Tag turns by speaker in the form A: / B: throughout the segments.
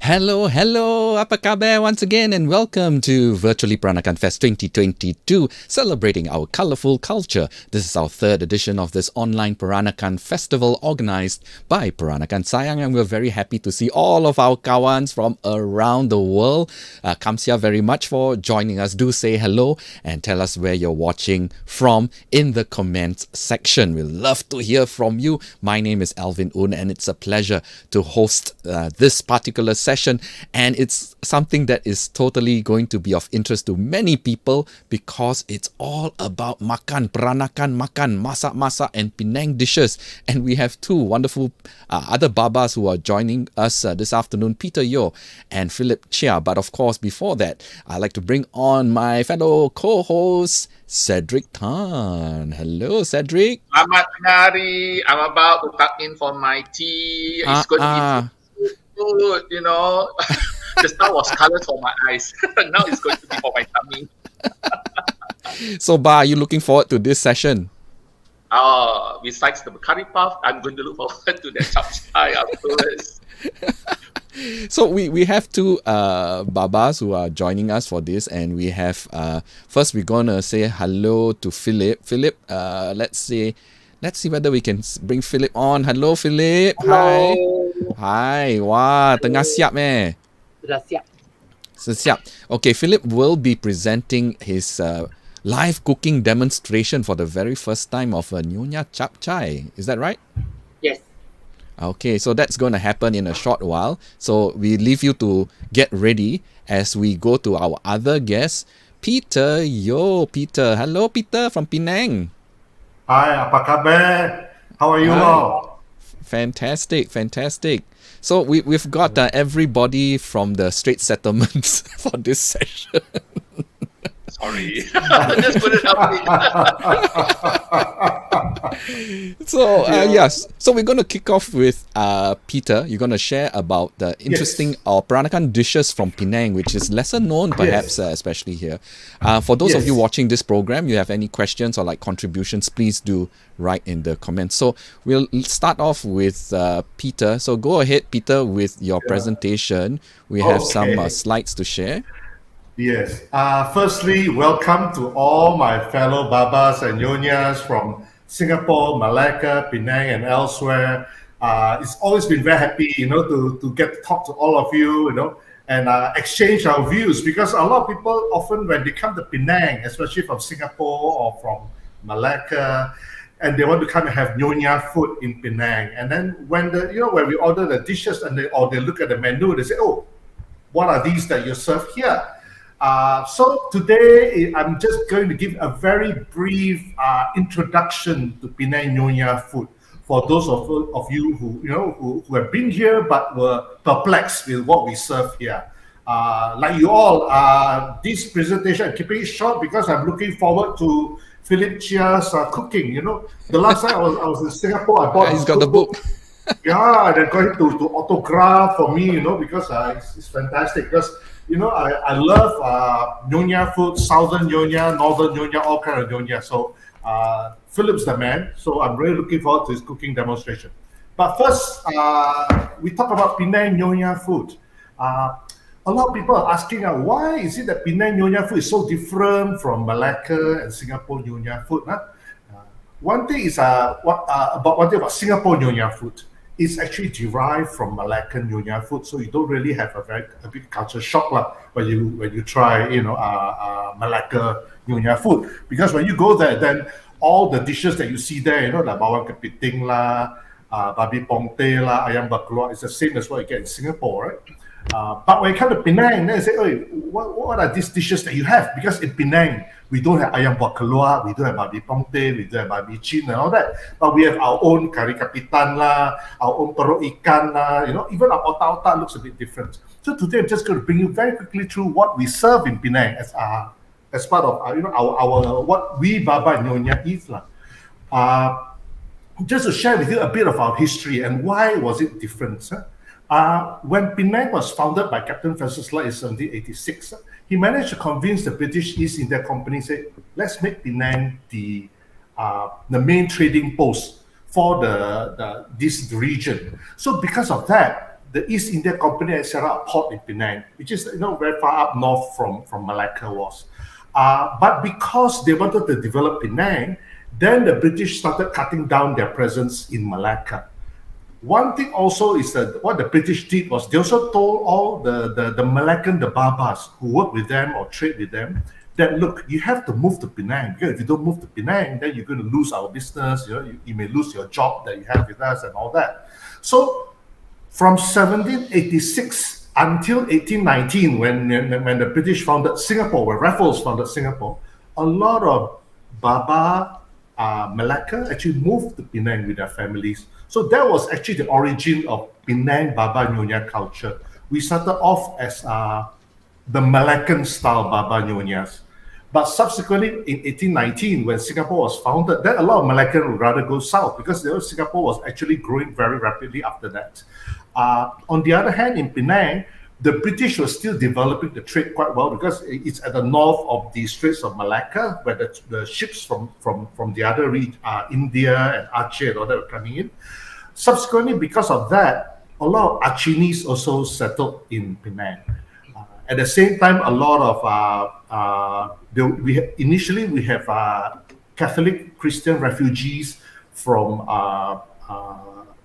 A: Hello, apa khabar once again, and welcome to Virtually Peranakan Fest 2022, celebrating our colourful culture. This is our third edition of this online Peranakan festival organised by Peranakan Sayang, and we're very happy to see all of our kawans from around the world. Kamsia very much for joining us. Do say hello and tell us where you're watching from in the comments section. We'd love to hear from you. My name is Alvin Un, and it's a pleasure to host this particular session, and it's something that is totally going to be of interest to many people because it's all about makan, Peranakan Makan, Masak, and Penang dishes. And we have two wonderful other babas who are joining us this afternoon, Peter Yeoh and Philip Chia. But of course, before that, I'd like to bring on my fellow co-host, Cedric Tan. Hello, Cedric.
B: Selamat hari. I'm about to tuck in for my tea. It's going to be good, you know. Just now was colours for my eyes. Now it's going to be for my tummy.
A: So, Ba, are you looking forward to this session?
B: Besides the curry puff, I'm going to look forward to the chap chye afterwards.
A: So we have two babas who are joining us for this, and we have first we're gonna say hello to Philip. Philip, let's see whether we can bring Philip on. Hello, Philip.
B: Hello.
A: Hi. Wah, tengah siap eh?
C: Sudah siap.
A: Siap. Okay, Philip will be presenting his live cooking demonstration for the very first time of Nyonya Chap Chye. Is that right?
C: Yes.
A: Okay, so that's going to happen in a short while. So we leave you to get ready as we go to our other guest, Peter Yeoh. Peter, hello, Peter from Penang.
D: Hi, apa khabar? How are you all?
A: Fantastic. So we've got everybody from the Straits Settlements for this session.
B: Sorry. Just couldn't help it.
A: So yes, so we're going to kick off with Peter. You're going to share about the interesting Peranakan dishes from Penang, which is lesser known perhaps, especially here. For those of you watching this program, you have any questions or like contributions, please do write in the comments. So we'll start off with Peter. So go ahead, Peter, with your presentation. We have some slides to share.
D: Yes. Firstly, welcome to all my fellow babas and nyonyas from Singapore, Malacca, Penang, and elsewhere. It's always been very happy, to get to talk to all of you, and exchange our views, because a lot of people often, when they come to Penang, especially from Singapore or from Malacca, and they want to come and have nyonya food in Penang, and then when we order the dishes and they look at the menu, they say, "Oh, what are these that you serve here?" So today I'm just going to give a very brief introduction to Penang Nyonya food for those of you who have been here but were perplexed with what we serve here. Like you all, this presentation, I'm keeping it short because I'm looking forward to Philip Chia's cooking. The last time I was in Singapore, I bought
A: he's got the book.
D: Yeah, they're going to autograph for me, because it's fantastic. Because I love nyonya food, southern nyonya, northern nyonya, all kind of nyonya. So Philip's the man. So I'm really looking forward to his cooking demonstration. But first, we talk about Penang nyonya food. A lot of people are asking, why is it that Penang nyonya food is so different from Malacca and Singapore nyonya food? One thing is about Singapore nyonya food. It's actually derived from Malaccan nyonya food, so you don't really have a big culture shock when you try Malacca nyonya food, because when you go there, then all the dishes that you see there, like bawang kepiting babi pongteh ayam keluak, is the same as what you get in Singapore, right? But when you come to Penang, then you say, what are these dishes that you have? Because in Penang, we don't have ayam keluak, we don't have babi pongteh, we don't have babi chin and all that. But we have our own kari kapitan our own perut ikan even our otak-otak looks a bit different. So today I'm just going to bring you very quickly through what we serve in Penang as part of our what we Baba Nyonya eat. Just to share with you a bit of our history and why was it different. When Penang was founded by Captain Francis Light in 1786, he managed to convince the British East India Company, say, let's make Penang the main trading post for this region. So because of that, the East India Company had set up a port in Penang, which is very far up north from Malacca was. But because they wanted to develop Penang, then the British started cutting down their presence in Malacca. One thing also is that what the British did was they also told all the Malaccan, the Babas who work with them or trade with them, that look, you have to move to Penang, because if you don't move to Penang, then you're going to lose our business, you may lose your job that you have with us and all that. So from 1786 until 1819, when the British founded Singapore, when Raffles founded Singapore, a lot of Baba Malacca actually moved to Penang with their families. So that was actually the origin of Penang Baba Nyonya culture. We started off as the Malaccan style Baba Nyonyas. But subsequently, in 1819, when Singapore was founded, then a lot of Malaccan would rather go south because Singapore was actually growing very rapidly after that. On the other hand, in Penang, the British were still developing the trade quite well because it's at the north of the Straits of Malacca, where the ships from the other region, India and Aceh and all that were coming in. Subsequently, because of that, a lot of Acehnese also settled in Penang. At the same time, a lot of initially we have Catholic Christian refugees from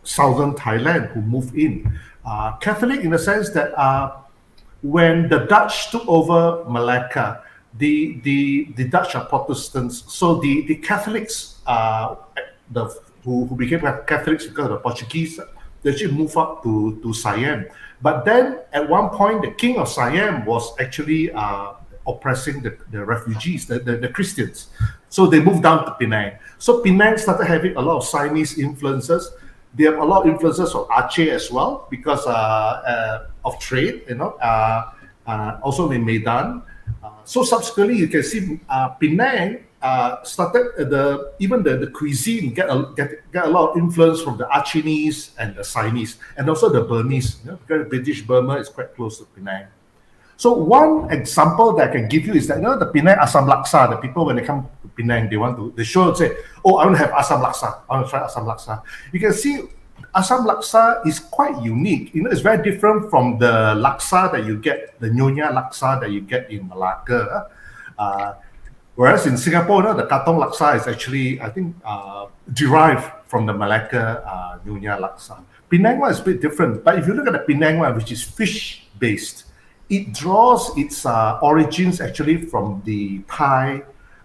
D: southern Thailand who moved in. Catholic in the sense that when the Dutch took over Malacca, the Dutch are Protestants, so the Catholics, who became Catholics because of the Portuguese, they actually moved up to Siam. But then at one point, the king of Siam was actually oppressing the refugees, the Christians. So they moved down to Penang. So Penang started having a lot of Siamese influences. They have a lot of influences from Aceh as well because of trade, also in Medan. So subsequently, you can see Penang started the cuisine get a lot of influence from the Acehnese and the Siamese, and also the Burmese, because British Burma is quite close to Penang. So one example that I can give you is that the Penang Asam Laksa. The people when they come to Penang, they sure say, "Oh, I want to have Asam Laksa. I want to try Asam Laksa." You can see Asam Laksa is quite unique. It's very different from the laksa that you get, the Nyonya Laksa that you get in Malacca. Whereas in Singapore, the Katong Laksa is actually, I think, derived from the Malacca Nyonya Laksa. Penang one is a bit different, but if you look at the Penang one, which is fish-based, it draws its origins actually from the Thai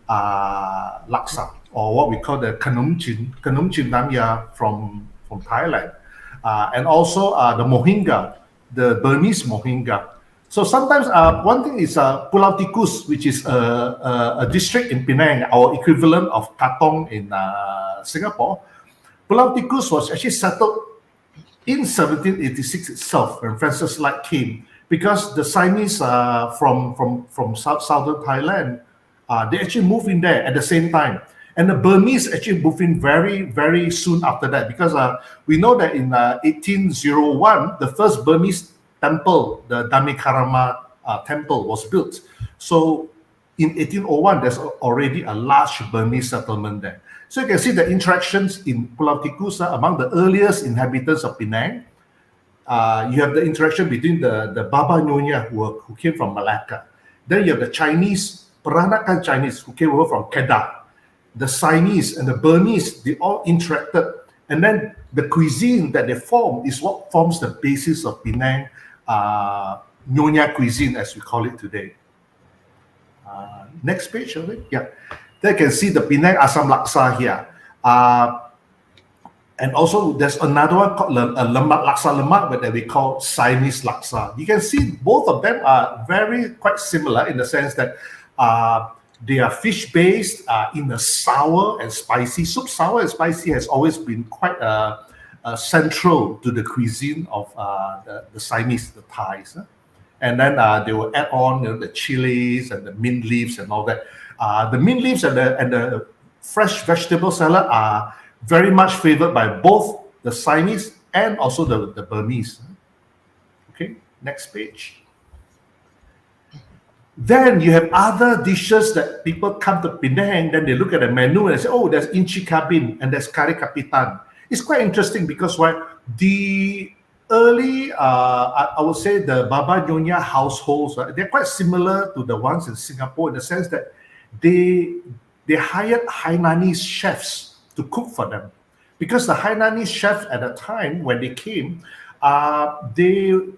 D: laksa, or what we call the Kanum Chin Nam Ya from Thailand, and also the Mohinga, the Burmese Mohinga. So sometimes one thing is Pulau Tikus, which is a district in Penang, our equivalent of Katong in Singapore. Pulau Tikus was actually settled in 1786 itself when Francis Light came, because the Siamese from southern Thailand, they actually moved in there at the same time. And the Burmese actually moved in very, very soon after that, because we know that in 1801, the first Burmese temple, the Dhammakarama temple, was built. So in 1801, there's already a large Burmese settlement there. So you can see the interactions in Pulau Tikus among the earliest inhabitants of Penang. You have the interaction between the Baba Nyonya who came from Malacca. Then you have the Chinese, Peranakan Chinese, who came over from Kedah. The Siamese and the Burmese, they all interacted. And then the cuisine that they form is what forms the basis of Penang Nyonya cuisine, as we call it today. Next page, shall we? Yeah. There you can see the Penang Asam Laksa here. And also there's another one called Lemak Laksa Lemak, that we call Siamese Laksa. You can see both of them are quite similar in the sense that they are fish-based in a sour and spicy soup. Sour and spicy has always been quite central to the cuisine of the Siamese, the Thais. And then they will add on the chilies and the mint leaves and all that. The mint leaves and the fresh vegetable salad are very much favored by both the Siamese and also the Burmese. Okay, next page. Then you have other dishes that people come to Penang, then they look at the menu and they say, oh, there's inci kabin and there's kari kapitan. It's quite interesting because the early, I would say the Baba Nyonya households, they're quite similar to the ones in Singapore in the sense that they hired Hainanese chefs to cook for them. Because the Hainanese chefs at the time, when they came, by the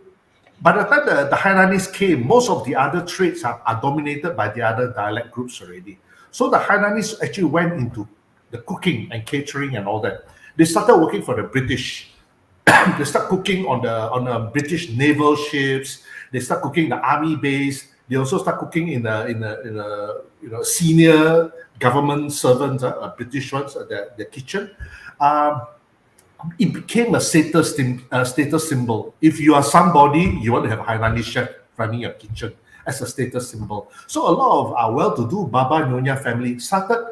D: time the Hainanese came, most of the other trades are dominated by the other dialect groups already. So the Hainanese actually went into the cooking and catering and all that. They started working for the British. They start cooking on the British naval ships. They start cooking in the army base. They also start cooking in the senior government servants, British ones, the kitchen. It became a status symbol. If you are somebody, you want to have a Hainanese chef running your kitchen as a status symbol. So a lot of our well-to-do Baba Nyonya family started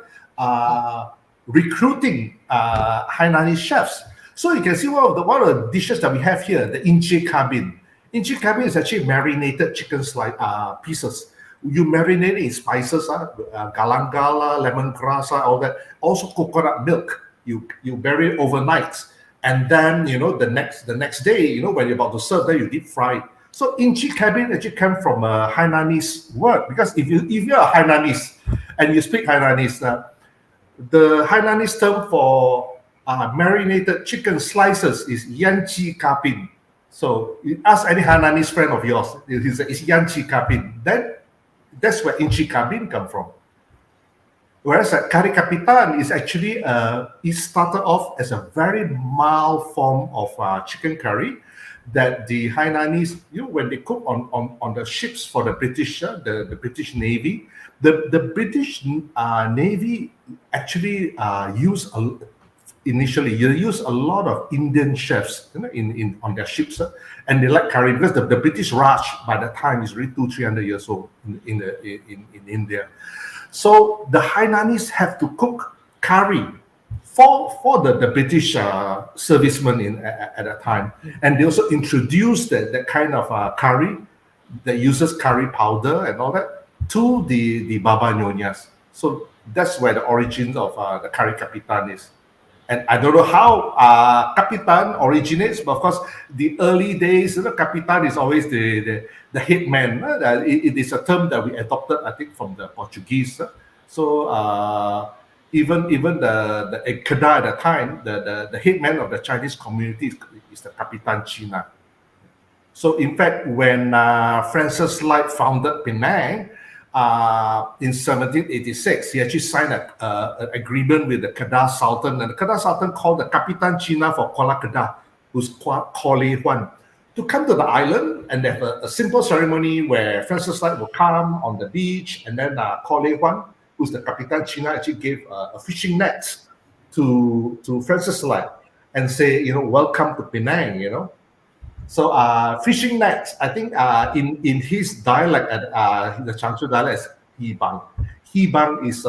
D: recruiting Hainanese chefs. So you can see one of the dishes that we have here, the inche kabin. Inche kabin is actually marinated chicken pieces. You marinate it in spices, galangal, lemongrass, all that. Also coconut milk. You bury it overnight, and then the next day, when you're about to serve, then you deep fry it. So inchi kabin actually came from a Hainanese word, because if you're a Hainanese and you speak Hainanese, the Hainanese term for marinated chicken slices is yanchi kabin. So you ask any Hainanese friend of yours, he says it's yanchi kabin. Then that's where inchi kabin come from. Whereas kari kapitan is actually, it started off as a very mild form of chicken curry that the Hainanese, when they cook on the ships for the British, the British Navy, the British Navy actually initially use a lot of Indian chefs on their ships, and they like curry because the British Raj by that time is really 200-300 years old in India. So the Hainanese have to cook curry for the British servicemen at that time, and they also introduced that kind of curry that uses curry powder and all that to the Baba Nyonyas. So that's where the origins of the kari kapitan is. And I don't know how kapitan originates, but of course, the early days, kapitan is always the head man. It is a term that we adopted, I think, from the Portuguese. So even the Kedah at the time, the head man of the Chinese community is the Kapitan China. So in fact, when Francis Light founded Penang, in 1786, he actually signed an agreement with the Kedah Sultan, and the Kedah Sultan called the Kapitan China for Kuala Kedah, who's Kole Huan, to come to the island and have a simple ceremony where Francis Light will come on the beach, and then Kole Huan, who's the Kapitan China, actually gave a fishing net to Francis Light and say, welcome to Penang, So fishing nets, I think in his dialect, the Changshu dialect is Hibang. Hibang is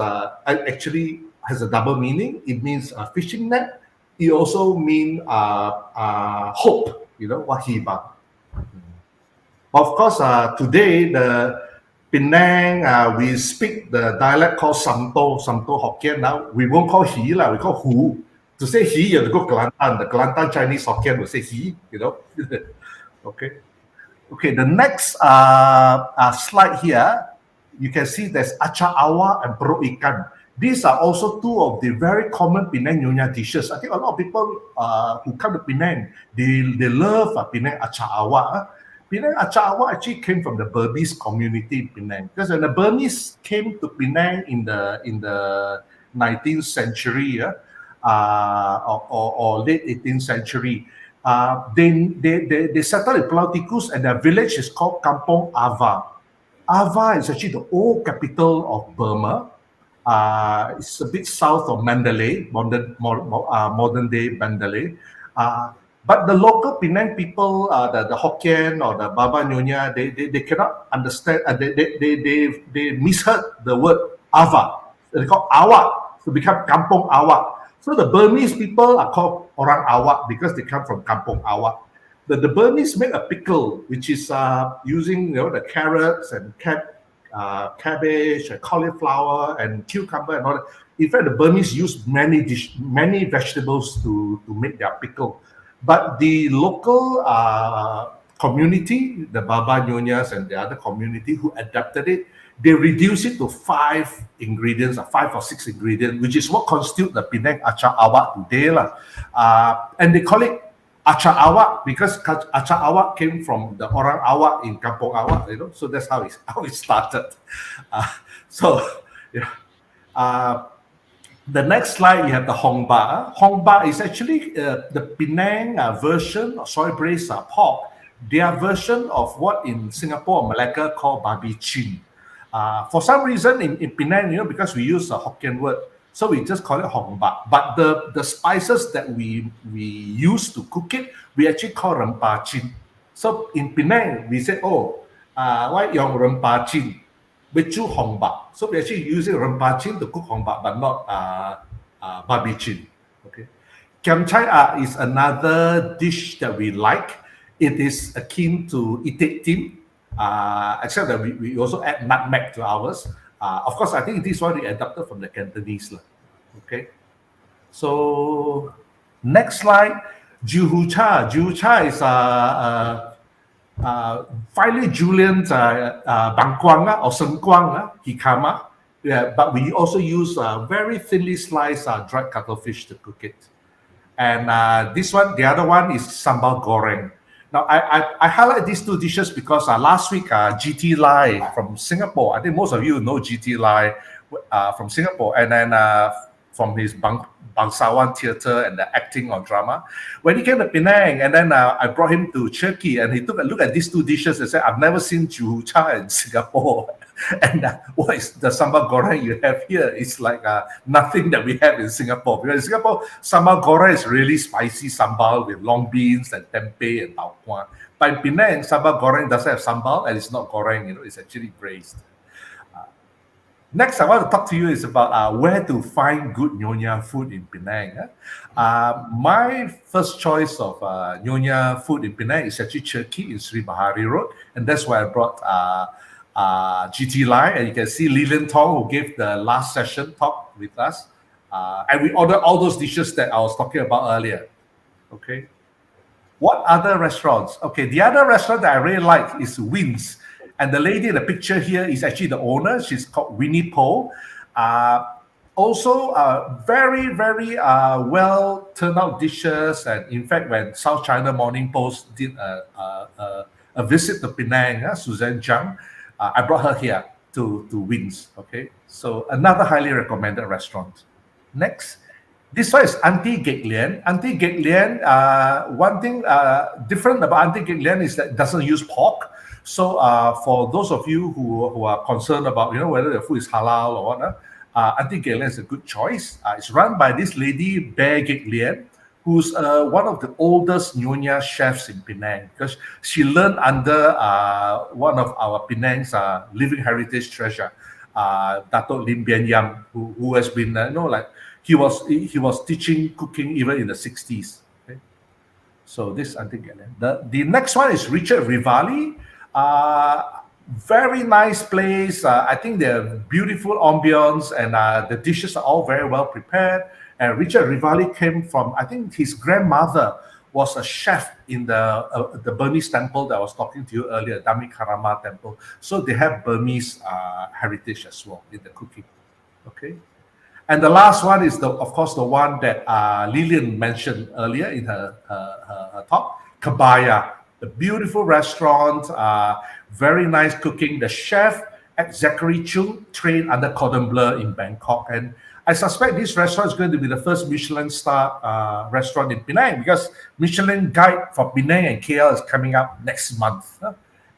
D: actually has a double meaning. It means fishing net. It also means hope, what Hibang. Of course, today, the Penang, we speak the dialect called Samto Hokkien now. We won't call He, we call Hu. To say he, you have to go Kelantan. The Kelantan Chinese Hokkien will say he, Okay, the next slide here, you can see there's acar awak and perut ikan. These are also two of the very common Penang Nyonya dishes. I think a lot of people who come to Penang, they love Penang acar awak. Penang acar awak actually came from the Burmese community in Penang. Because when the Burmese came to Penang in the 19th century, or late 18th century, they settled in Pulau Tikus, and their village is called Kampong Ava. Ava is actually the old capital of Burma. It's a bit south of Mandalay, modern day Mandalay. But the local Penang people, the Hokkien or the Baba Nyonya, they cannot understand. They misheard the word Ava. They call Awak to become Kampong Awak. So the Burmese people are called Orang Awak because they come from Kampong Awak. The Burmese make a pickle, which is using the carrots and cabbage and cauliflower and cucumber and all that. In fact, the Burmese use many vegetables to make their pickle. But the local community, the Baba Nyonyas and the other community who adapted it, they reduced it to 5 ingredients, or 5 or 6 ingredients, which is what constitute the Penang Achar Awak today. And they call it Achar Awak because Achar Awak came from the Orang Awak in Kampung Awak, so that's how it started. The next slide, you have the Hong Ba. Hong Ba is actually the Penang version of soy braised pork. Their version of what in Singapore and Malacca called babi chin. For some reason in Penang, because we use a Hokkien word, so we just call it Hong Ba. But the spices that we use to cook it, we actually call rempah chin. So in Penang, we say, why yung rempah chin? Bechu Hong Ba. So we're actually using rempah chin to cook Hong Ba, but not babi chin. Okay. Kiam Chai is another dish that we like. It is akin to itik tim, except that we also add nutmeg to ours. Of course, I think this one we adapted from the Cantonese. Okay. So next slide, Juhu Cha. Juhu Cha is finely julienne bangkwang or sengkwang hikama. Yeah, but we also use very thinly sliced dried cuttlefish to cook it. And this one, the other one is sambal goreng. Now, I highlight these 2 dishes because last week, GT Lai from Singapore, I think most of you know GT Lai from Singapore, and then from his Bangsawan Theatre and the acting or drama. When he came to Penang, and then I brought him to Turkey, and he took a look at these 2 dishes and said, I've never seen Juhu Cha in Singapore. And what is the sambal goreng you have here? It's like nothing that we have in Singapore. Because in Singapore, sambal goreng is really spicy sambal with long beans and tempeh and tau kwa. But in Penang, sambal goreng doesn't have sambal, and it's not goreng, it's actually braised. Next, I want to talk to you is about where to find good Nyonya food in Penang. My first choice of Nyonya food in Penang is actually Turkey in Sri Bahari Road, and that's why I brought GT Lai, and you can see Lilian Tong, who gave the last session talk with us, and we ordered all those dishes that I was talking about earlier. Okay, what other restaurants? Okay, the other restaurant that I really like is Wings. And the lady in the picture here is actually the owner. She's called Winnie Po. Also, very, very well turned out dishes. And in fact, when South China Morning Post did a visit to Penang, Suzanne Zhang, I brought her here to Wings. Okay, so another highly recommended restaurant. Next, this one is Auntie Gek Lian. Auntie Gek Lian, one thing different about Auntie Gek Lian is that it doesn't use pork. So for those of you who are concerned about whether the food is halal or what, Auntie Gek Lian is a good choice. It's run by this lady Bear Gek Lian, who's one of the oldest Nyonya chefs in Penang, because she learned under one of our Penang's living heritage treasure, Dato Lim Bien Yam, who has been he was teaching cooking even in the 60s. Okay? So this Auntie Gek Lian. The next one is Richard Rivali. Very nice place. I think they're beautiful ambience, and the dishes are all very well prepared. And Richard Rivali came from, I think his grandmother was a chef in the Burmese temple that I was talking to you earlier, Dami Karama temple. So they have Burmese heritage as well in the cooking. Okay. And the last one is, of course, the one that Lillian mentioned earlier in her talk, Kabaya. The beautiful restaurant, very nice cooking. The chef, Zachary Chung, trained under Cordon Bleu in Bangkok. And I suspect this restaurant is going to be the first Michelin star restaurant in Penang, because Michelin Guide for Penang and KL is coming up next month.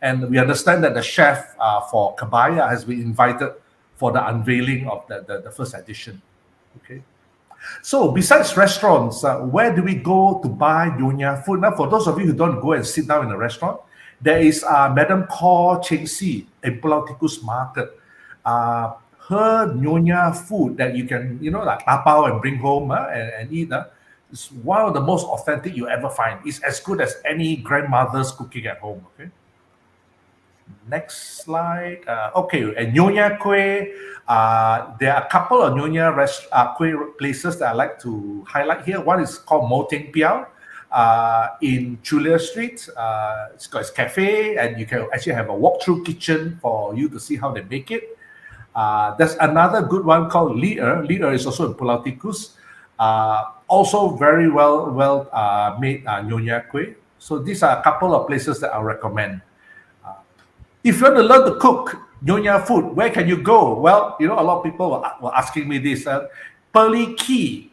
D: And we understand that the chef for Kabaya has been invited for the unveiling of the first edition. Okay. So besides restaurants, where do we go to buy Nyonya food? Now, for those of you who don't go and sit down in a restaurant, there is Madam Kaw Cheng Si in Pulau Tikus Market. Her Nyonya food that you can, like tapao and bring home and eat, is one of the most authentic you ever find. It's as good as any grandmother's cooking at home. Okay. Next slide. Okay, and Nyonya Kueh. There are a couple of Nyonya Kueh places that I like to highlight here. One is called Mo Teng Piao. in Chulia Street. It's got its cafe, and you can actually have a walk-through kitchen for you to see how they make it. There's another good one called Li'er. Li'er is also in Pulau Tikus. Also very well made Nyonya Kueh. So these are a couple of places that I recommend. If you want to learn to cook Nyonya food, where can you go? Well, a lot of people were asking me this. Pearly Key,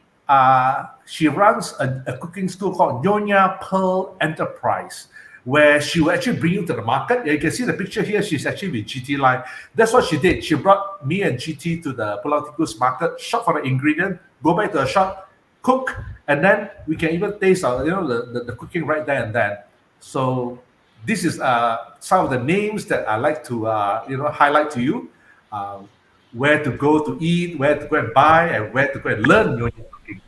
D: she runs a cooking school called Nyonya Pearl Enterprise, where she will actually bring you to the market. You can see the picture here. She's actually with GT Line. That's what she did. She brought me and GT to the Pulau Tikus market, shop for the ingredient, go back to the shop, cook, and then we can even taste the cooking right there and then. So this is some of the names that I like to highlight to you. Where to go to eat, where to go and buy, and where to go and learn Nyonya cooking.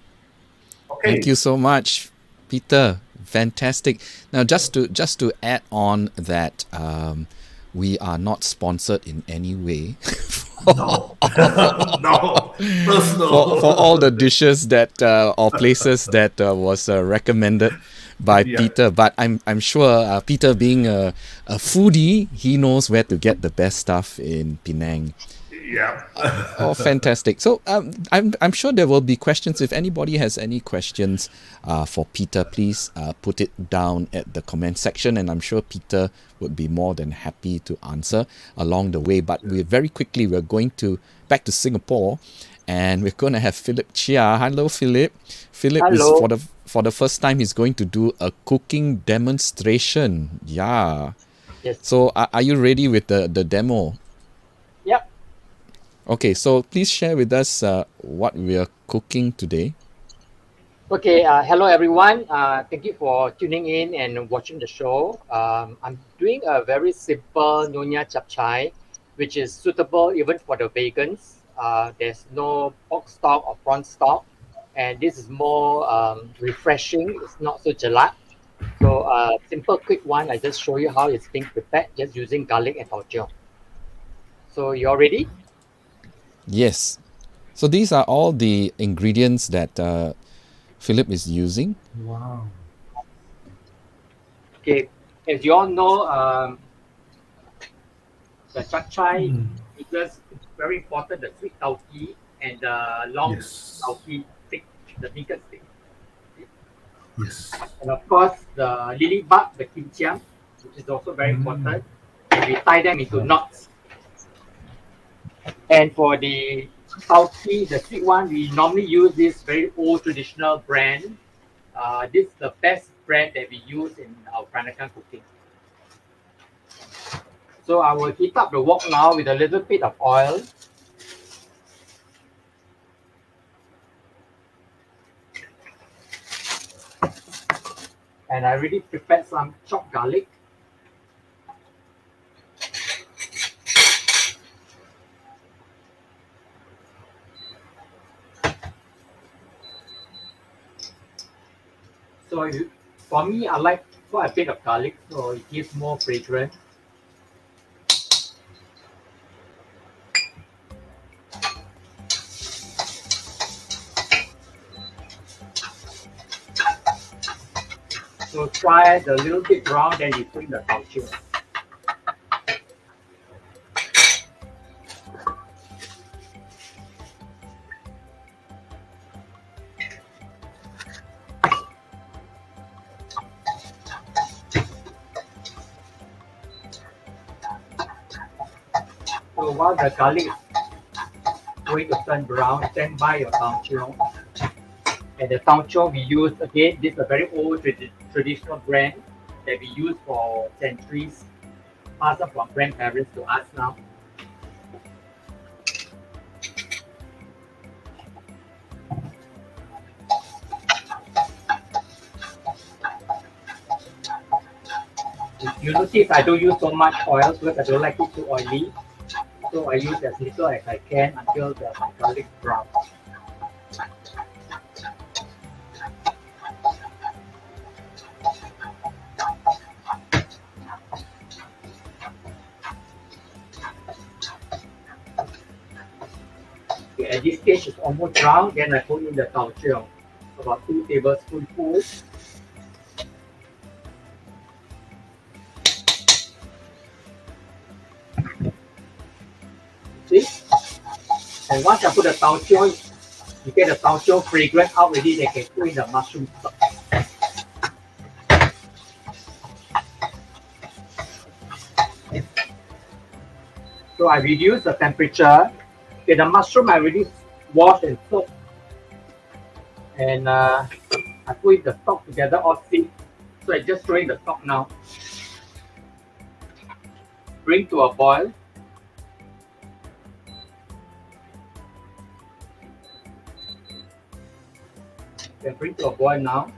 D: Okay.
A: Thank you so much, Peter. Fantastic. Now, just to add on that, we are not sponsored in any way.
D: No, no, personal.
A: For all the dishes that or places that was recommended by Peter, but I'm sure Peter, being a foodie, he knows where to get the best stuff in Penang.
D: Yeah.
A: Oh, fantastic. So I'm sure there will be questions. If anybody has any questions for Peter, please put it down at the comment section, and I'm sure Peter would be more than happy to answer along the way. But we're going back to Singapore, and we're going to have Philip Chia. Hello, Philip. Philip
C: Hello.
A: is for the first time he's going to do a cooking demonstration. Yeah.
C: Yes.
A: So are you ready with the demo?
C: Yep.
A: Okay, so please share with us what we are cooking today.
C: Okay. Hello, everyone. Thank you for tuning in and watching the show. I'm doing a very simple Nyonya Chap Chye, which is suitable even for the vegans. There's no pork stock or prawn stock, and this is more refreshing. It's not so gelat. So simple, quick one. I just show you how it's being prepared, just using garlic and tauco. So you all ready?
A: Yes. So these are all the ingredients that Philip is using.
D: Wow.
C: Okay. As you all know, the chap chye, because it's very important, the sweet tauki and the long tauki stick, the bigger stick.
D: Yes.
C: And of course, the lily bud, the kimchiam, which is also very important. And we tie them into knots. And for the tauki, the sweet one, we normally use this very old traditional brand. This is the best brand that we use in our Peranakan cooking. So I will heat up the wok now with a little bit of oil. And I already prepared some chopped garlic. So for me, I like quite a bit of garlic, so it gives more fragrance. So fry the little bit brown, then you put in the tauco. So while the garlic is going to turn brown, stand by your tauco. And the tauco we use, again, this is a very old traditional brand that we use for centuries, passed on from grandparents to us now. You notice I don't use so much oil because I don't like it too oily. So I use as little as I can until the garlic brown. Okay, at this stage it's almost brown, then I put in the tauco, about 2 tablespoonfuls. See? And once I put the tao chiu, you get the tao chiu fragrance out already, they can put in the mushroom stock. So I reduce the temperature. Okay, the mushroom I already washed and soaked. And I put the stock together all thick. So I just throw in the stock now. Bring to a boil. Okay, bring to a boil now.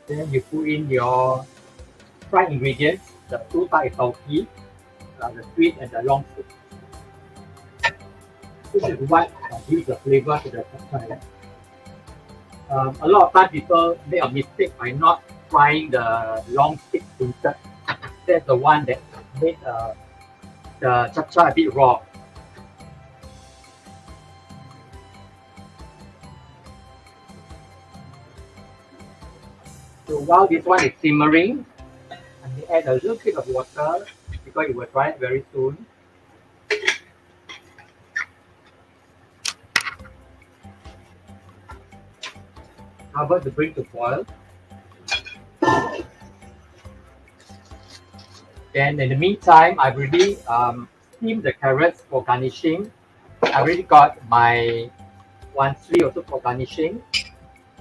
C: Then you put in your fried ingredients, the two types of tauki, the sweet and the long soup. This is what gives the flavor to the chap chye. A lot of times people make a mistake by not frying the long stick insert. That's the one that made the chap chye a bit raw. So while this one is simmering, I may add a little bit of water because it will dry it very soon. Cover to bring to boil. Then in the meantime, I've already steamed the carrots for garnishing. I already got my 1 sri also for garnishing,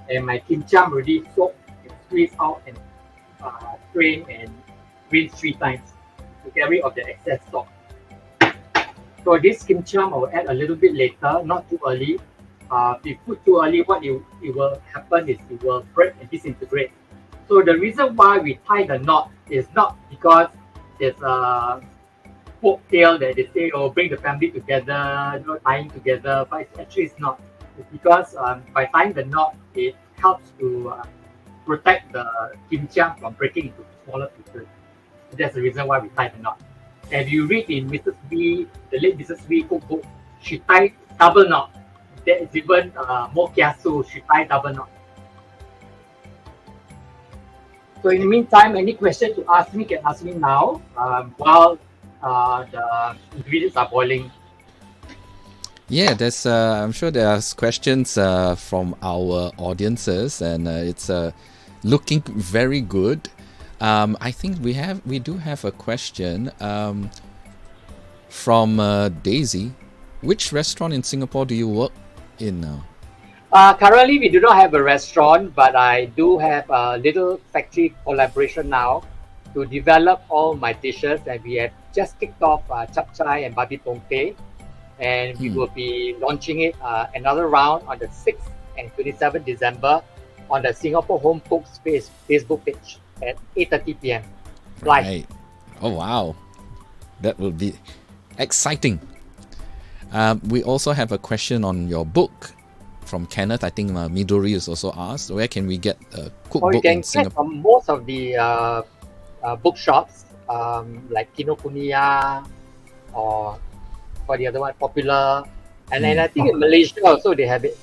C: and my kimchiam already soaked. Squeeze out and strain and rinse 3 times to get rid of the excess stock. So this kimchiam I will add a little bit later, not too early. If you put too early, what it will happen is it will break and disintegrate. So the reason why we tie the knot is not because there's a folk tale that they say, oh, bring the family together, you know, tying together, but it's not. It's because by tying the knot, it helps to protect the kimchiam from breaking into smaller pieces. So that's the reason why we tie the knot. And if you read in Mrs. V, the late Mrs. V cookbook, she tied double knot. That is even more kiasu, she tied double knot. So in the meantime, any question to ask me can ask me now while the ingredients are boiling.
A: Yeah, there's. I'm sure there's questions from our audiences, and it's looking very good. I think we do have a question from Daisy. Which restaurant in Singapore do you work in now?
C: Currently, we do not have a restaurant, but I do have a little factory collaboration now to develop all my dishes, and we have just kicked off chap chye and babi pongteh. And we will be launching it another round on the 6th and 27th December on the Singapore Home Cooks Facebook page at 8:30 p.m. live.
A: Right. Oh wow, that will be exciting. We also have a question on your book from Kenneth. I think Midori is also asked, where can we get a cookbook
C: you can
A: in Singapore?
C: get from most of the bookshops like Kinokuniya or for the other one, Popular, and then I think in Malaysia also they have it.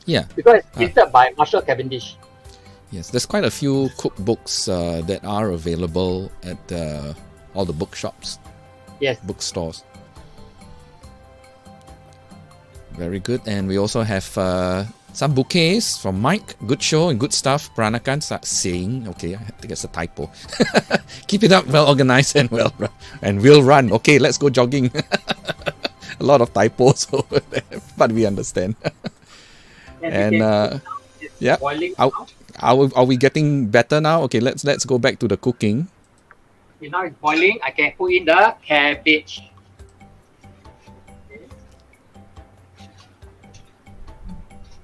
A: Yeah,
C: because it's printed by Marshall Cavendish.
A: Yes, there's quite a few cookbooks that are available at all the bookshops.
C: Yes,
A: bookstores. Very good, and we also have some bouquets from Mike. Good show and good stuff. Peranakan saying, okay, I think it's a typo. Keep it up, well organized and we'll run. Okay, let's go jogging. A lot of typos over there, but we understand. And yeah, are we getting better now? Okay, let's go back to the cooking.
C: Okay, now it's boiling. I can put in the cabbage.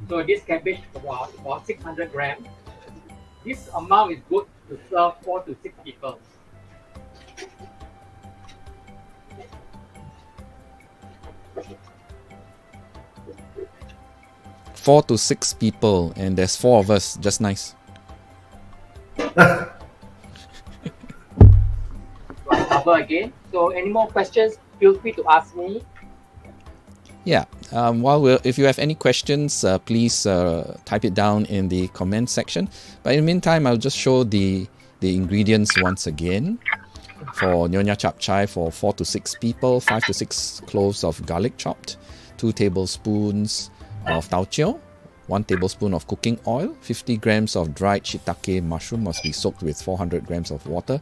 C: So this cabbage about 600 grams. This amount is good to serve 4 to 6 people.
A: Four to six people, and there's 4 of us. Just nice.
C: Cover again. So any more questions? Feel free to ask me.
A: Yeah. If you have any questions, please type it down in the comment section. But in the meantime, I'll just show the ingredients once again. For Nyonya Chap Chye for 4 to 6 people, 5 to 6 cloves of garlic chopped, 2 tablespoons of tao chio, 1 tablespoon of cooking oil, 50 grams of dried shiitake mushroom must be soaked with 400 grams of water,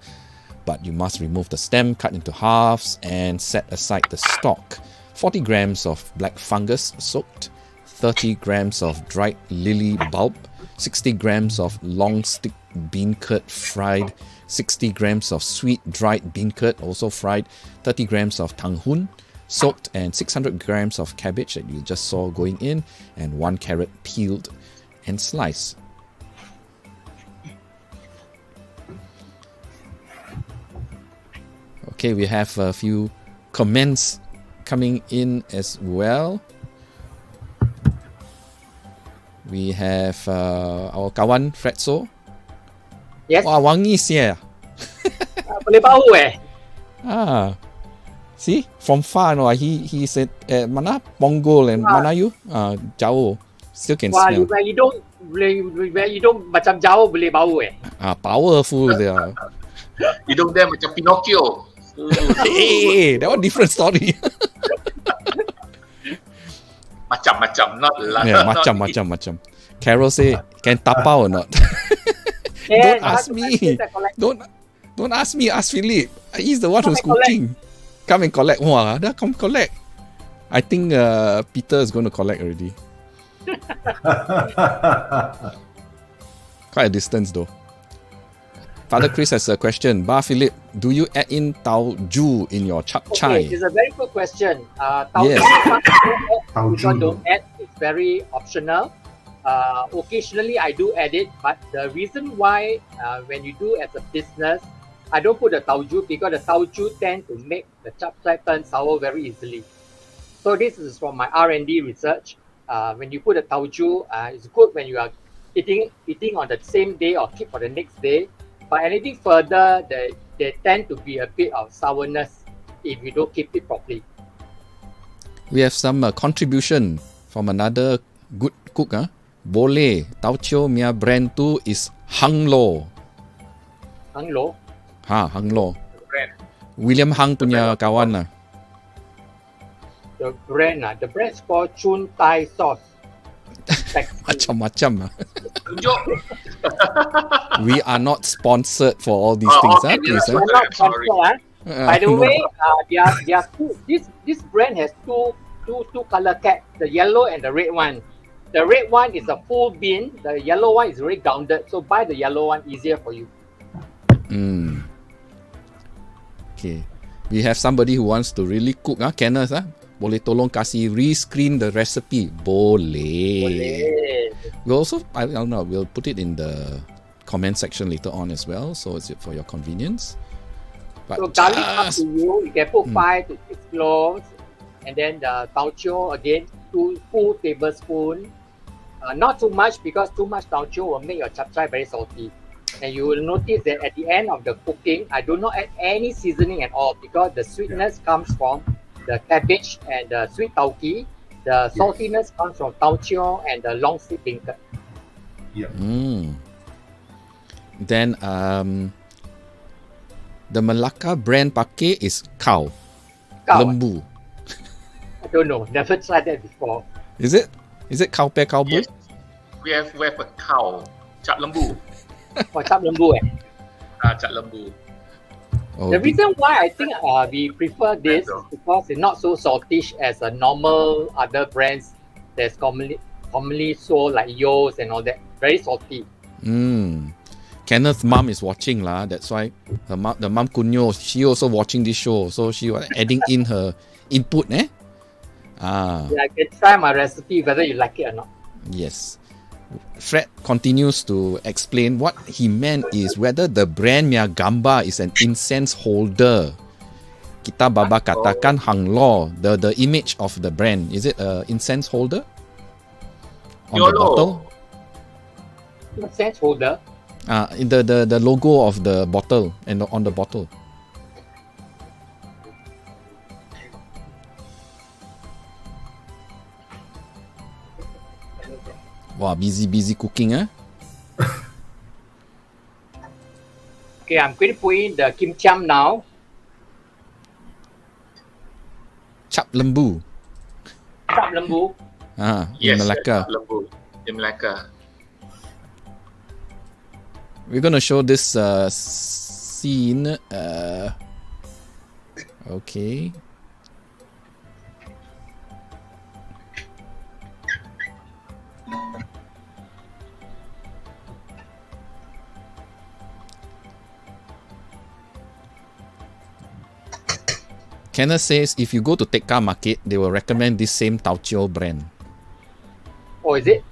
A: but you must remove the stem, cut into halves, and set aside the stalk. 40 grams of black fungus soaked, 30 grams of dried lily bulb, 60 grams of long stick bean curd fried, 60 grams of sweet dried bean curd also fried, 30 grams of tang hoon soaked, and 600 grams of cabbage that you just saw going in, and 1 carrot peeled and sliced. Okay, we have a few comments coming in as well. We have our kawan Fretso.
C: Yes.
A: Wah, wangi sia.
C: Boleh bau
A: See, from far, no, he said, mana Ponggol and mana you? Jauh. Still can smell.
C: Where you don't macam jauh boleh bau
A: Powerful dia.
B: Hidung dia macam Pinocchio.
A: Hey, that one different story.
B: Macam, not lah.
A: Yeah,
B: not
A: macam. Carol say, can tapau or not? Don't ask me. Don't ask me. Ask Philip. He's the one who's cooking. Come and collect. Wah, dah come collect. I think Peter is going to collect already. Quite a distance though. Father Chris has a question. Bar Philip, do you add in tau ju in your chap chye?
C: Okay, it's a very good question. Tau
A: Yes.
C: ju, don't add. It's very optional. Occasionally, I do add it, but the reason why when you do as a business, I don't put the tau ju because the tau ju tend to make the chap chye turn sour very easily. So this is from my R&D research. When you put the tau ju, it's good when you are eating on the same day or keep for the next day. But anything further, they tend to be a bit of sourness if you don't keep it properly.
A: We have some contribution from another good cook. Boleh, tau chio mia brand tu is Hang Lo.
C: Hang Lo?
A: Hang Lo.
B: brand.
A: William Hang punya kawan lah.
C: The brand is called Chun Thai sauce.
A: Macam-macam.
B: Tunjuk.
A: We are not sponsored for all these things.
B: Okay,
A: Please,
C: We're not sponsored, By the
A: no.
C: way, their two, this brand has two color cap, the yellow and the red one. The red one is a full bean. The yellow one is very rounded. So buy the yellow one, easier for you.
A: Okay. We have somebody who wants to really cook. Kenneth, boleh tolong kasih rescreen the recipe? Boleh. We'll also, I don't know, we'll put it in the comment section later on as well. So it's for your convenience. But
C: So garlic up to you. You can put 5 to 6 cloves. And then the tau chio, again, 2 full tablespoons. Not too much because too much tau chio will make your chap chye very salty. And you will notice that at the end of the cooking, I do not add any seasoning at all because the sweetness comes from the cabbage and the sweet tauki. The saltiness comes from tau chio and the long stick bean curd.
D: Yeah.
A: Then the Malacca brand pakai is cow. Lembu.
C: I don't know. Never tried that before.
A: Is it? Is it cow pear cow bu?
B: Yes. We have a cow. Chap lembu.
C: For chap lembu.
B: Chap lembu.
A: Oh,
C: The reason why I think we prefer this is because it's not so saltish as a normal other brands that's commonly sold like Yeoh's and all that. Very salty.
A: Kenneth's mom is watching lah. That's why the mom Kunyo, she also watching this show. So she was adding in her input,
C: Yeah, I can try my recipe whether you like it or not.
A: Yes. Fred continues to explain what he meant is whether the brand punya gambar is an incense holder. Kita baba katakan Hang Lo, the image of the brand. Is it a incense holder? On the bottle?
C: Incense holder?
A: In the logo of the bottle and on the bottle. Wow, busy cooking, eh?
C: Okay, I'm going to put in the kim cham now.
A: Chap lembu.
C: Chap lembu.
A: In Malacca.
B: Lembu in Malacca.
A: We're going to show this scene. Okay. Kenneth says if you go to Tekka Market, they will recommend this same Tao Chio brand.
C: Oh, is it?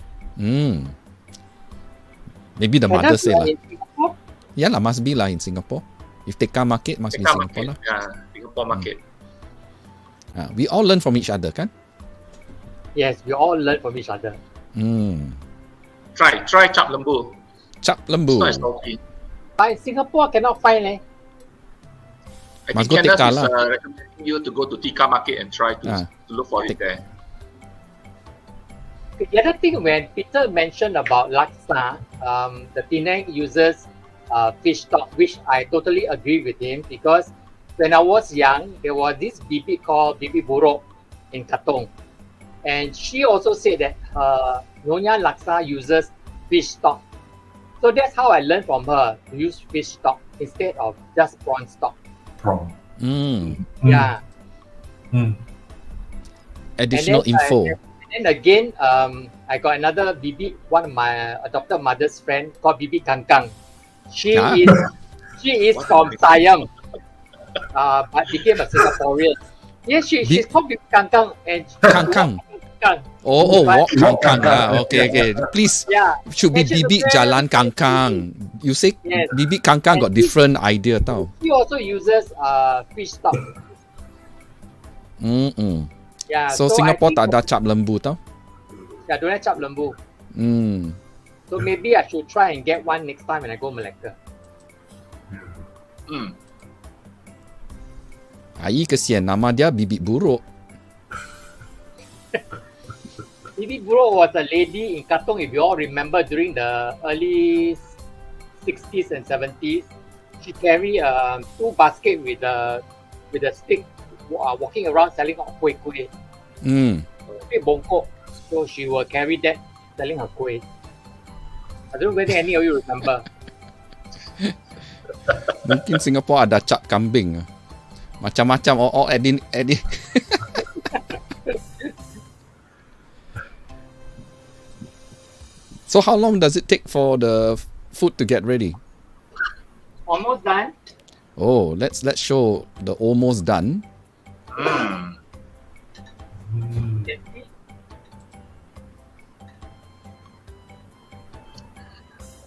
A: Maybe the mother say lah.
C: In Singapore?
A: Yeah lah, must be lah in Singapore. If Tekka Market, must be Singapore lah.
B: Yeah, Singapore market.
A: We all learn from each other, kan?
C: Yes, we all learn from each other.
B: Try chap lembu.
A: Chap lembu.
B: It's not salty.
C: But in Singapore, I cannot find.
B: I
A: Must
B: think
A: go
B: Kenneth
A: Tekka
B: is
A: lah.
B: recommending you to go to Tikka Market and try to look for it there.
C: The other thing, when Peter mentioned about laksa, the Penang uses fish stock, which I totally agree with him, because when I was young, there was this bibi called bibi buruk in Katong. And she also said that Nyonya laksa uses fish stock. So that's how I learned from her to use fish stock instead of just prawn stock.
D: Prawn.
C: Yeah.
A: Additional info.
C: And again, I got another Bibi, one of my adopted mother's friend called Bibi Kangkang. She is from Siam, but became a Singaporean. Yes, she's called Bibi Kangkang and
A: Kangkang. Walk Kangkang. Okay. Please, should be Bibi Jalan Kangkang. You say Bibi Kangkang got different idea tau.
C: She also uses fish stock. Yeah,
A: so Singapore tak ada chap lembu tau?
C: Yeah, don't have chap lembu. So maybe I should try and get one next time when I go Malacca.
A: Ai kesian, nama dia bibik buruk.
C: Bibi Buruk was a lady in Katong, if you all remember, during the early 60s and 70s. She carried 2 baskets with a stick, walking around selling kuih. Bongkok. So she will carry that, selling her kuih. I don't know whether any of you remember.
A: Mungkin Singapore ada cap kambing. Macam-macam all edit. So how long does it take for the food to get ready?
C: Almost done.
A: Oh, let's show the almost done.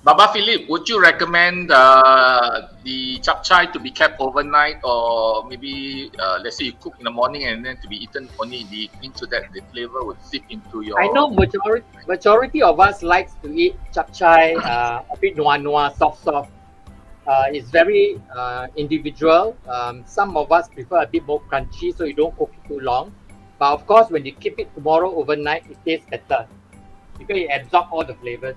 B: Baba Philip, would you recommend the chap chye to be kept overnight, or maybe let's say you cook in the morning and then to be eaten only in the evening so that the flavor would seep into your...
C: I know majority of us likes to eat chap chye, a bit noa, soft. It's very individual. Some of us prefer a bit more crunchy, so you don't cook it too long. But of course, when you keep it tomorrow overnight, it tastes better because it absorbs all the flavors.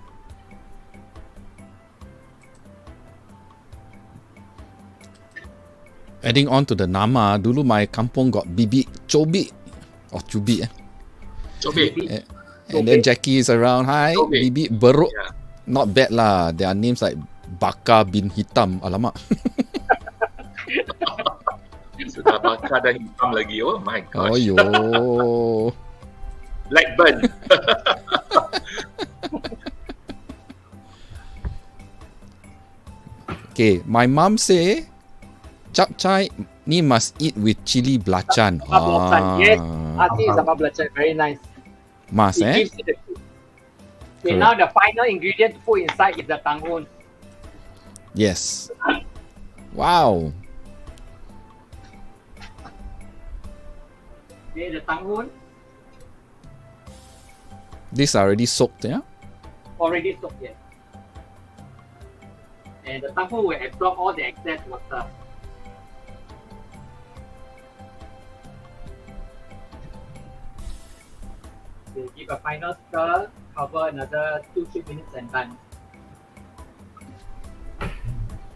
A: Adding on to the nama, dulu my kampung got bibik cobik or cubik.
B: Cobik.
A: And then Jackie is around. Hi,
B: Cobik.
A: bibik beruk.
B: Yeah.
A: Not bad lah. There are names like Bakar bin Hitam. Alamak.
B: Sudah bakar dan hitam lagi. Oh my gosh.
A: Oh yo.
B: Like burn.
A: Okay, my mom say chap chye ni must eat with chili belacan.
C: Yes, Ati sambal belacan, very nice.
A: Must
C: It gives it the taste. Okay, now the final ingredient to put inside is the tanghun.
A: Yes. Wow.
C: Okay, the tanghun
A: These are already soaked, yeah?
C: already soaked, yes. And the tanghun will absorb all the excess water. Okay, give a final stir. cover another 2-3 minutes and done.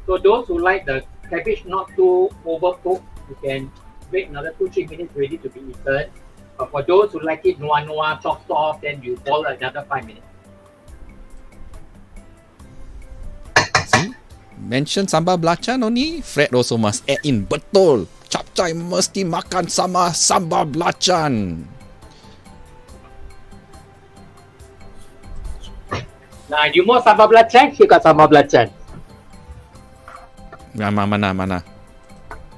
C: So those who like the cabbage not too overcooked, you can wait another 2-3 minutes ready to be eaten. But for those who like it noa, soft, then you boil another 5 minutes.
A: See? Mention sambal belacan only, Fred also must add in. Betul. Chap Chye mesti makan sama sambal belacan.
C: Nah, you mau sambal belacan, you got sambal belacan.
A: Mana?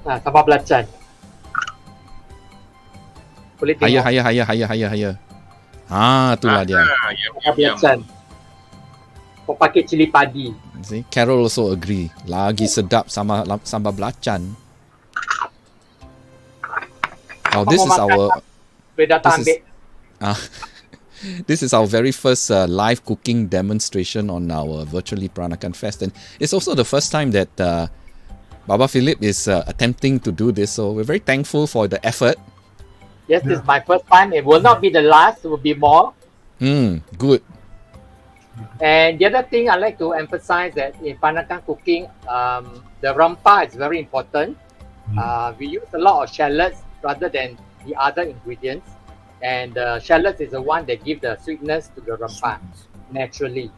C: Nah, sambal belacan. Boleh tengok.
A: Haya. Itulah dia.
C: Sambal belacan. Kau pakai cili padi.
A: See, Carol also agree. Lagi sedap sama sambal belacan. Oh, this is our.
C: Boleh datang ambil.
A: This is our very first live cooking demonstration on our virtually Peranakan Fest, and it's also the first time that Baba Philip is attempting to do this. So we're very thankful for the effort.
C: Yes, this is my first time. It will not be the last. It will be more.
A: Good.
C: And the other thing I like to emphasize that in Peranakan cooking, the rempah is very important. We use a lot of shallots rather than the other ingredients. And the shallots is the one that give the sweetness to the rempah naturally.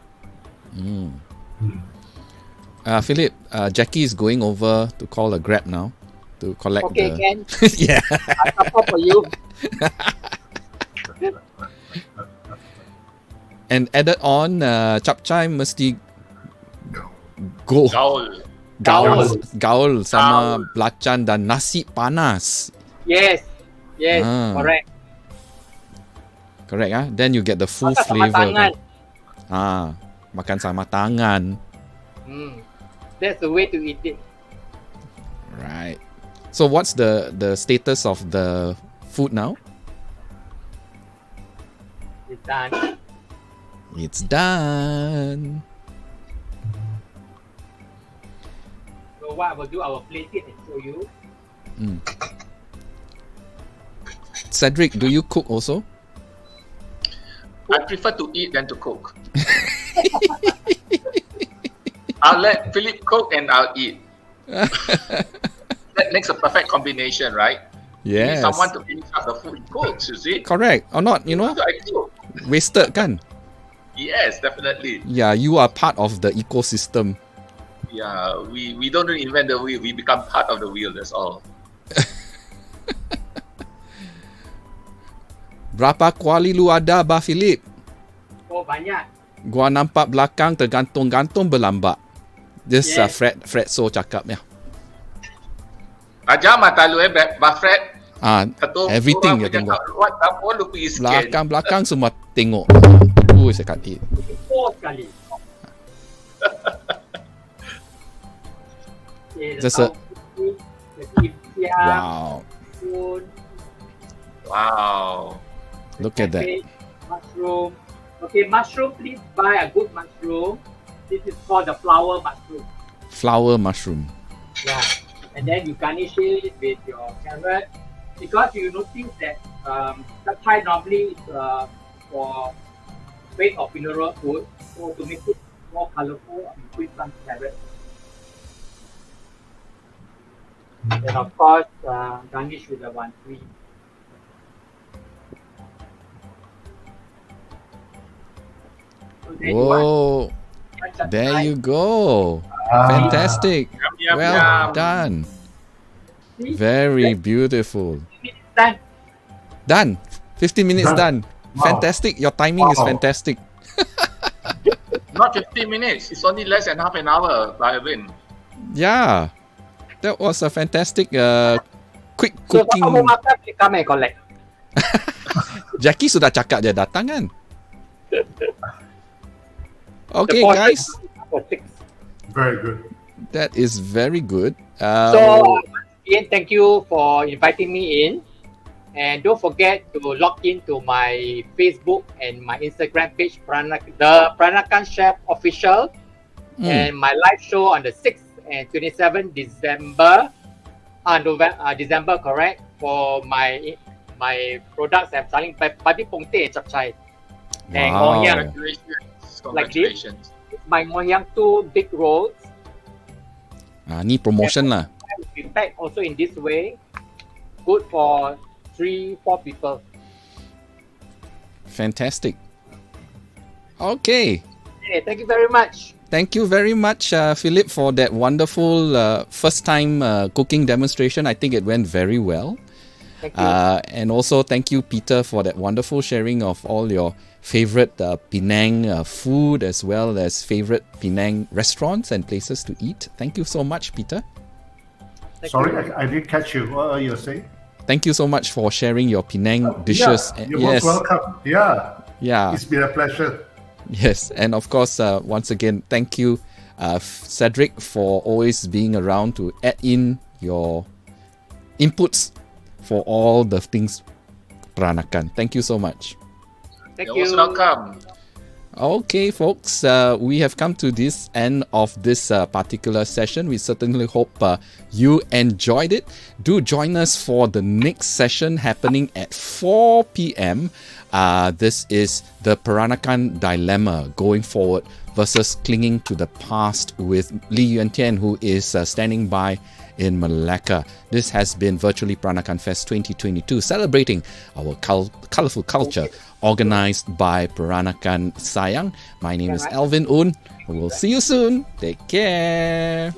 A: Philip, Jackie is going over to call a Grab now to collect
C: Okay,
A: the...
C: Ken.
A: Yeah.
C: I'll support for you.
A: And added on, Chap Chye mesti go. Gaul sama belacan dan nasi panas.
C: Yes, correct.
A: Correct, then you get the full
C: Makan sama
A: flavor.
C: tangan.
A: Makan sama tangan.
C: That's the way to eat it.
A: Right. So what's the status of the food now?
C: It's done.
A: It's done.
C: So what I will do, I will plate it and show you.
A: Cedric, do you cook also?
B: I prefer to eat than to cook. I'll let Philip cook and I'll eat. That makes a perfect combination, right? You
A: Yes.
B: need someone to finish up the food he cooks, you see?
A: Correct. Or not,
B: So I cook.
A: wasted kan?
B: Yes, definitely.
A: Yeah, you are part of the ecosystem.
B: Yeah, we don't really invent the wheel. We become part of the wheel, that's all.
A: Berapa kuali lu ada, Bah Philip?
C: Oh, banyak.
A: Gua nampak belakang tergantung-gantung berlambak. This
C: Yes.
A: Fred so cakap ya.
B: Ajar mata lu Buffett.
A: Everything dia tengok.
B: What apa lu pergi scan?
A: Belakang semua tengok. Saya kata.
C: Oh, sekali.
A: Just a- Wow.
B: Wow.
A: Look at that.
C: Mushroom. Okay, mushroom, please buy a good mushroom. This is called the flower mushroom.
A: Flower mushroom.
C: Yeah. And then you garnish it with your carrot. Because you notice that Chap Chye normally is for wake or funeral food. So to make it more colorful, you put some carrot. And of course, garnish with the one tree. So then
A: Whoa. There you go. Fantastic.
B: Yum,
A: Well
B: yum.
A: done.
C: See?
A: Very beautiful.
C: It's done.
A: Done. 15 minutes done.
D: Wow.
A: Fantastic. Your timing is
D: Wow.
A: fantastic.
B: Not 15 minutes. It's only less than half an hour, Byron.
A: Yeah. That was a fantastic quick
C: So
A: cooking.
C: kalau mau makan, you come and collect.
A: Jackie sudah cakap dia datang kan? Okay,
C: The portion
A: guys.
C: for 6.
D: Very good.
A: That is very good.
C: So, again, thank you for inviting me in. And don't forget to log in to my Facebook and my Instagram page, the Peranakan Chef Official, and my live show on the 6th and 27th December, December, correct, for my products I'm selling, Babi Pongte and Chap Chye. And
A: Wow.
C: ngoh hiang,
B: Congratulations.
C: Like this?
B: Congratulations.
C: my ngoh hiang 2 big rolls.
A: Ni promotion lah.
C: We pack also in this way. Good for 3-4 people.
A: Fantastic. Okay.
C: Okay, thank you very much.
A: Thank you very much, Philip, for that wonderful first time cooking demonstration. I think it went very well.
C: Thank you.
A: And also thank you, Peter, for that wonderful sharing of all your favorite Penang food as well as favorite Penang restaurants and places to eat. Thank you so much, Peter.
C: Thank
D: Sorry,
C: you.
D: I didn't catch you. What are you saying?
A: Thank you so much for sharing your Penang dishes.
D: Yeah, you're most welcome. Yeah,
A: Yeah.
D: it's been a pleasure.
A: Yes, and of course, once again, thank you, Cedric, for always being around to add in your inputs for all the things Peranakan. Thank you so much.
C: Thank
B: You're
C: you.
B: most welcome.
A: Okay, folks, we have come to this end of this particular session. We certainly hope you enjoyed it. Do join us for the next session happening at 4 p.m. This is the Peranakan dilemma going forward versus clinging to the past with Lee Yuan Tian, who is standing by in Malacca. This has been Virtually Peranakan Fest 2022, celebrating our colourful culture, organised by Peranakan Sayang. My name is Alvin Un. We'll see you soon. Take care.